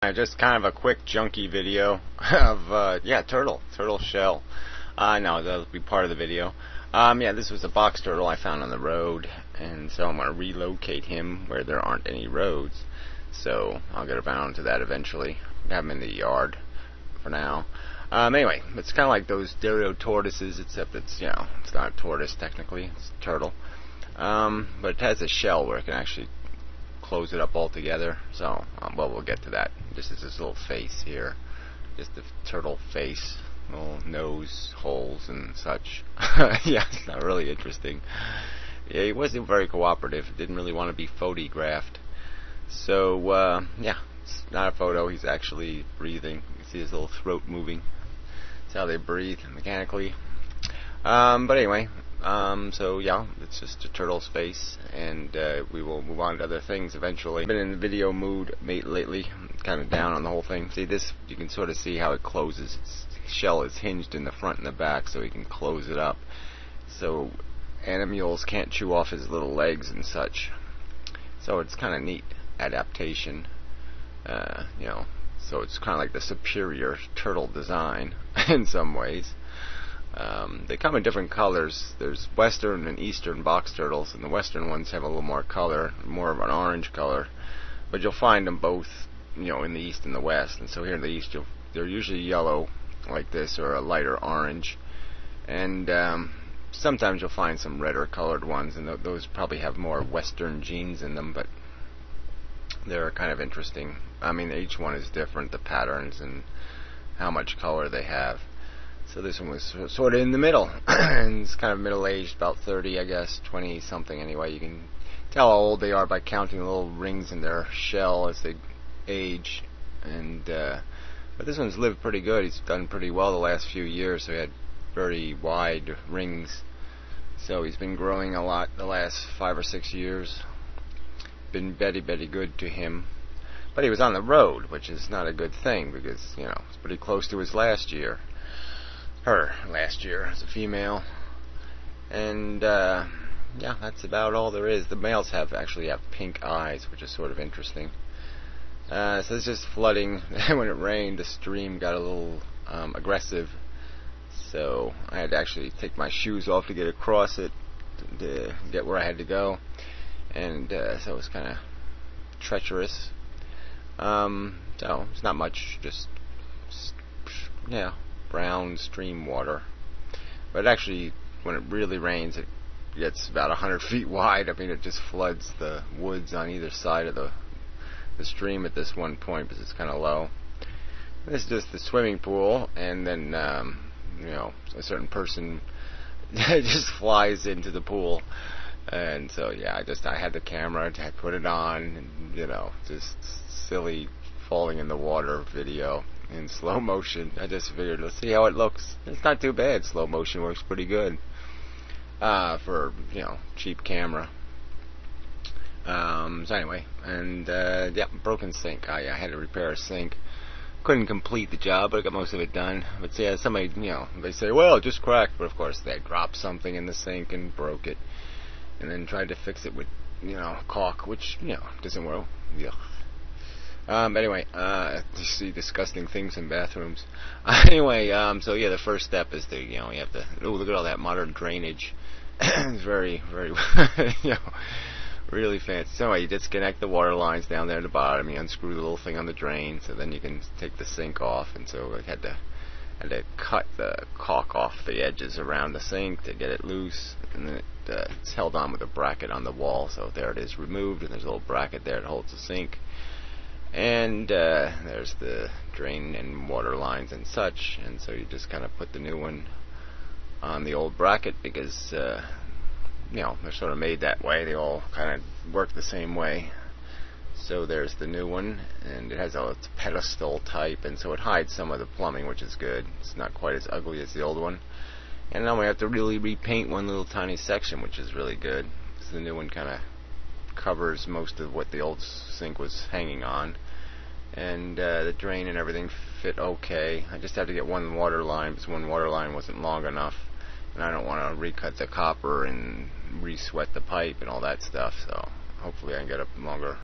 Just kind of a quick junky video of yeah, turtle shell. No, that'll be part of the video. Yeah, this was a box turtle I found on the road, and so I'm gonna relocate him where there aren't any roads. So I'll get around to that eventually. Have him in the yard for now. Anyway, it's kind of like those dodo tortoises, except it's it's not a tortoise technically, it's a turtle. But it has a shell where it can actually close it up altogether. So, well, we'll get to that. This is his little face here, just the turtle face, little nose holes and such. Yeah, it's not really interesting. Yeah, he wasn't very cooperative. Didn't really want to be photographed. So, yeah, it's not a photo. He's actually breathing. You see his little throat moving. That's how they breathe mechanically. But anyway. So yeah, it's just a turtle's face, and we will move on to other things eventually. I've been in the video mood lately, kind of down on the whole thing. See this, you can sort of see how it closes. Its shell is hinged in the front and the back, so he can close it up. So animals can't chew off his little legs and such. So it's kind of neat adaptation, so it's kind of like the superior turtle design in some ways. They come in different colors. There's western and eastern box turtles, and the western ones have a little more color, more of an orange color. But you'll find them both, in the east and the west. And so here in the east, they're usually yellow, like this, or a lighter orange. And sometimes you'll find some redder colored ones, and those probably have more western genes in them. But they're kind of interesting. I mean, each one is different, the patterns and how much color they have. So this one was sort of in the middle, and it's kind of middle-aged, about 30, I guess, 20-something anyway. You can tell how old they are by counting the little rings in their shell as they age. And but this one's lived pretty good. He's done pretty well the last few years, so he had very wide rings. So he's been growing a lot the last 5 or 6 years. Been very, very good to him. But he was on the road, which is not a good thing, because, it's pretty close to his last year. Her last year as a female, and yeah, that's about all there is. The males actually have pink eyes, which is sort of interesting. So it's just flooding. When it rained, the stream got a little aggressive, so I had to actually take my shoes off to get across it to get where I had to go, and so it was kind of treacherous. So it's not much, just brown stream water. But actually, when it really rains, it gets about 100 feet wide. I mean, it just floods the woods on either side of the stream at this one point, because it's kind of low. This is just the swimming pool, and then a certain person just flies into the pool. And so yeah, I had the camera, I put it on, and just silly falling in the water video in slow motion. I just figured, let's see how it looks. It's not too bad. Slow motion works pretty good for cheap camera. So anyway, and yeah, broken sink. I had to repair a sink. Couldn't complete the job, but I got most of it done. But yeah, somebody, they say, well, it just cracked, but of course they dropped something in the sink and broke it, and then tried to fix it with caulk, which doesn't work. Yeah. Anyway, you see disgusting things in bathrooms. Anyway, so yeah, the first step is to, you have to, look at all that modern drainage. It's very, very, really fancy. So anyway, you disconnect the water lines down there at the bottom, you unscrew the little thing on the drain, so then you can take the sink off, and so I had to cut the caulk off the edges around the sink to get it loose, and then it's held on with a bracket on the wall, so there it is removed, and there's a little bracket there that holds the sink. And there's the drain and water lines and such, and so you just kind of put the new one on the old bracket, because they're sort of made that way. They all kind of work the same way. So there's the new one, and it has a pedestal type, and so it hides some of the plumbing, which is good. It's not quite as ugly as the old one. And now we have to really repaint one little tiny section, which is really good. So the new one kind of covers most of what the old sink was hanging on, and the drain and everything fit okay. I just had to get one water line, because one water line wasn't long enough, and I don't want to recut the copper and re-sweat the pipe and all that stuff, so hopefully I can get a longer